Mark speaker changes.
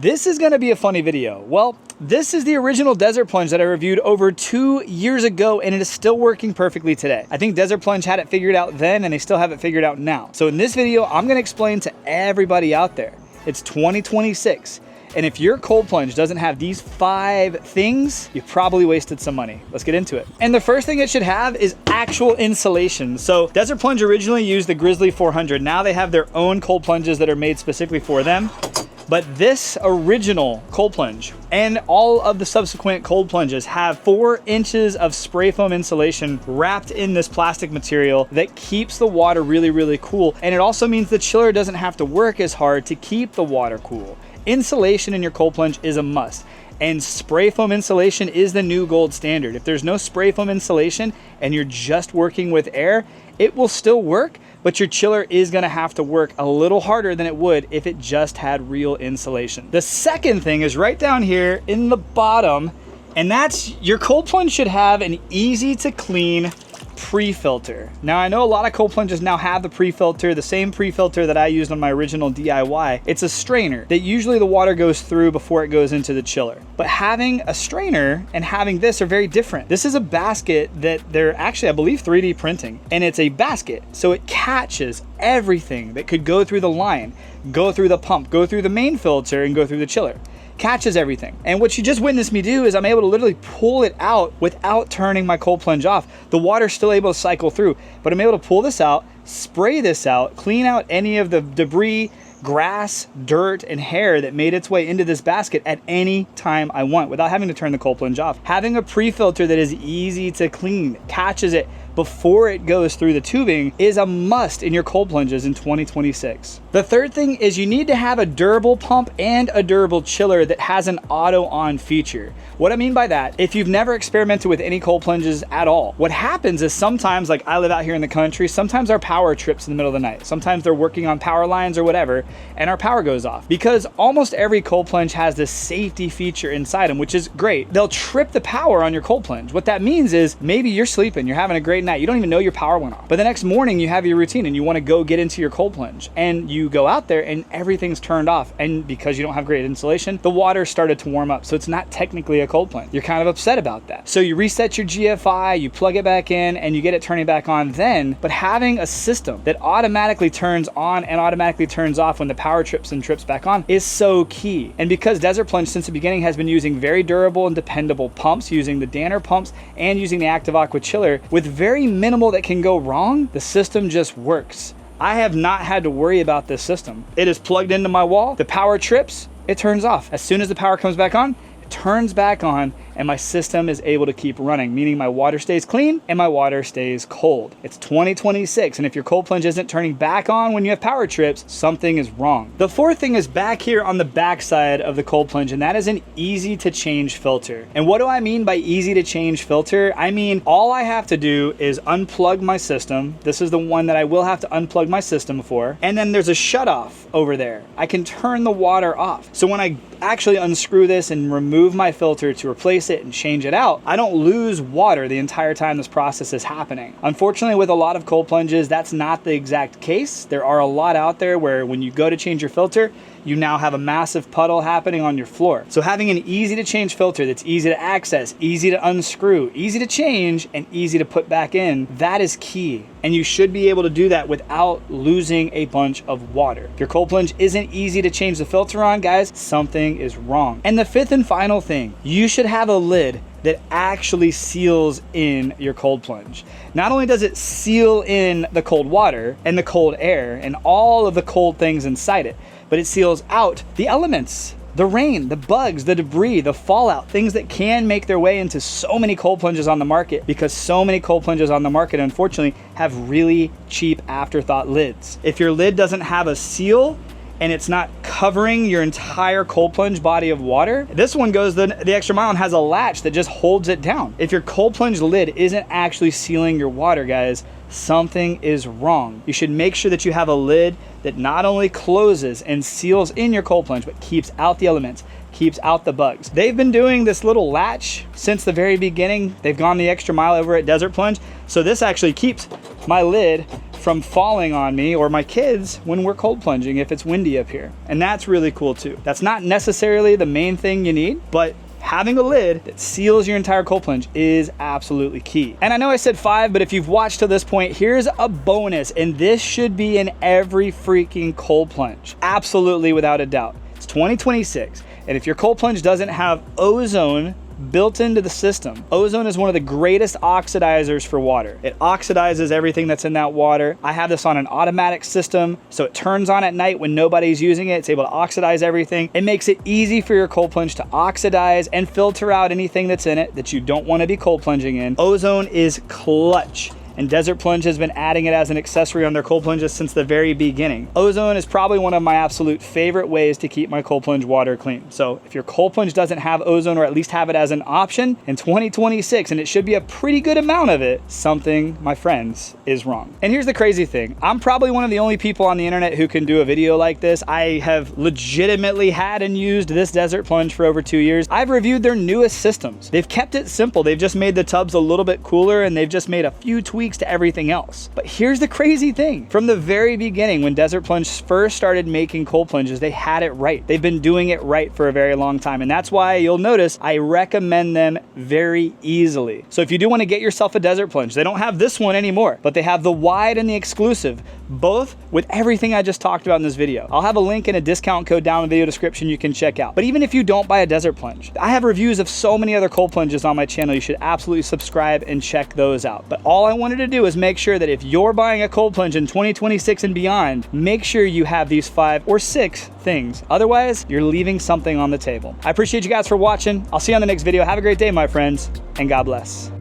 Speaker 1: This is gonna be a funny video. Well, this is the original Desert Plunge that I reviewed over 2 years ago, and it is still working perfectly today. I think Desert Plunge had it figured out then, and they still have it figured out now. So in this video, I'm gonna explain to everybody out there, it's 2026. And if your cold plunge doesn't have these 5 things, you've probably wasted some money. Let's get into it. And the first thing it should have is actual insulation. So Desert Plunge originally used the Grizzly 400. Now they have their own cold plunges that are made specifically for them. But this original cold plunge and all of the subsequent cold plunges have 4 inches of spray foam insulation wrapped in this plastic material that keeps the water really, really cool. And it also means the chiller doesn't have to work as hard to keep the water cool. Insulation in your cold plunge is a must. And spray foam insulation is the new gold standard. If there's no spray foam insulation and you're just working with air, it will still work, but your chiller is gonna have to work a little harder than it would if it just had real insulation. The second thing is right down here in the bottom, and that's your cold plunge should have an easy to clean pre-filter. Now I know a lot of cold plunges now have the pre-filter, the same pre-filter that I used on my original DIY. It's a strainer that usually the water goes through before it goes into the chiller. But having a strainer and having this are very different. This is a basket that they're actually, I believe, 3D printing, and it's a basket. So it catches everything that could go through the line, go through the pump, go through the main filter, and go through the chiller. Catches everything. And what you just witnessed me do is I'm able to literally pull it out without turning my cold plunge off. The water's still able to cycle through, but I'm able to pull this out, spray this out, clean out any of the debris, grass, dirt, and hair that made its way into this basket at any time I want without having to turn the cold plunge off. Having a pre-filter that is easy to clean, catches it before it goes through the tubing is a must in your cold plunges in 2026. The third thing is you need to have a durable pump and a durable chiller that has an auto on feature. What I mean by that, if you've never experimented with any cold plunges at all, what happens is sometimes, like I live out here in the country, sometimes our power trips in the middle of the night. Sometimes they're working on power lines or whatever, and our power goes off. Because almost every cold plunge has this safety feature inside them, which is great. They'll trip the power on your cold plunge. What that means is maybe you're sleeping, you're having a great night, you don't even know your power went off. But the next morning you have your routine and you want to go get into your cold plunge, and you go out there and everything's turned off, and because you don't have great insulation, the water started to warm up, so it's not technically a cold plunge. You're kind of upset about that. So you reset your GFI, you plug it back in, and you get it turning back on then. But having a system that automatically turns on and automatically turns off when the power trips and trips back on is so key. And because Desert Plunge since the beginning has been using very durable and dependable pumps, using the Danner pumps and using the Active Aqua chiller with very minimal that can go wrong, the system just works. I have not had to worry about this system. It is plugged into my wall, the power trips, it turns off. As soon as the power comes back on, it turns back on, and my system is able to keep running, meaning my water stays clean and my water stays cold. It's 2026, and if your cold plunge isn't turning back on when you have power trips, something is wrong. The fourth thing is back here on the back side of the cold plunge, and that is an easy to change filter. And what do I mean by easy to change filter? I mean, all I have to do is unplug my system. This is the one that I will have to unplug my system for. And then there's a shut off over there. I can turn the water off. So when I actually unscrew this and remove my filter to replace it and change it out, I don't lose water the entire time this process is happening. Unfortunately, with a lot of cold plunges, that's not the exact case. There are a lot out there where when you go to change your filter, you now have a massive puddle happening on your floor. So having an easy to change filter that's easy to access, easy to unscrew, easy to change, and easy to put back in, that is key. And you should be able to do that without losing a bunch of water. If your cold plunge isn't easy to change the filter on, guys, something is wrong. And the fifth and final thing, you should have a lid that actually seals in your cold plunge. Not only does it seal in the cold water and the cold air and all of the cold things inside it, but it seals out the elements, the rain, the bugs, the debris, the fallout, things that can make their way into so many cold plunges on the market, because so many cold plunges on the market, unfortunately, have really cheap afterthought lids. If your lid doesn't have a seal, and it's not covering your entire cold plunge body of water, this one goes the extra mile and has a latch that just holds it down. If your cold plunge lid isn't actually sealing your water, guys, something is wrong. You should make sure that you have a lid that not only closes and seals in your cold plunge, but keeps out the elements, keeps out the bugs. They've been doing this little latch since the very beginning. They've gone the extra mile over at Desert Plunge. So this actually keeps my lid from falling on me or my kids when we're cold plunging if it's windy up here. And that's really cool too. That's not necessarily the main thing you need, but having a lid that seals your entire cold plunge is absolutely key. And I know I said 5, but if you've watched to this point, here's a bonus, and this should be in every freaking cold plunge. Absolutely, without a doubt. It's 2026, and if your cold plunge doesn't have ozone built into the system. Ozone is one of the greatest oxidizers for water. It oxidizes everything that's in that water. I have this on an automatic system, so it turns on at night when nobody's using it. It's able to oxidize everything. It makes it easy for your cold plunge to oxidize and filter out anything that's in it that you don't want to be cold plunging in. Ozone is clutch, and Desert Plunge has been adding it as an accessory on their cold plunges since the very beginning. Ozone is probably one of my absolute favorite ways to keep my cold plunge water clean. So if your cold plunge doesn't have ozone, or at least have it as an option in 2026, and it should be a pretty good amount of it, something, my friends, is wrong. And here's the crazy thing. I'm probably one of the only people on the internet who can do a video like this. I have legitimately had and used this Desert Plunge for over 2 years. I've reviewed their newest systems. They've kept it simple. They've just made the tubs a little bit cooler, and they've just made a few tweaks to everything else. But here's the crazy thing. From the very beginning, when Desert Plunge first started making cold plunges, they had it right. They've been doing it right for a very long time. And that's why you'll notice I recommend them very easily. So if you do want to get yourself a Desert Plunge, they don't have this one anymore, but they have the wide and the exclusive, both with everything I just talked about in this video. I'll have a link and a discount code down in the video description you can check out. But even if you don't buy a Desert Plunge, I have reviews of so many other cold plunges on my channel. You should absolutely subscribe and check those out. But all I wanted to do is make sure that if you're buying a cold plunge in 2026 and beyond, make sure you have these 5 or 6 things. Otherwise, you're leaving something on the table. I appreciate you guys for watching. I'll see you on the next video. Have a great day, my friends, and God bless.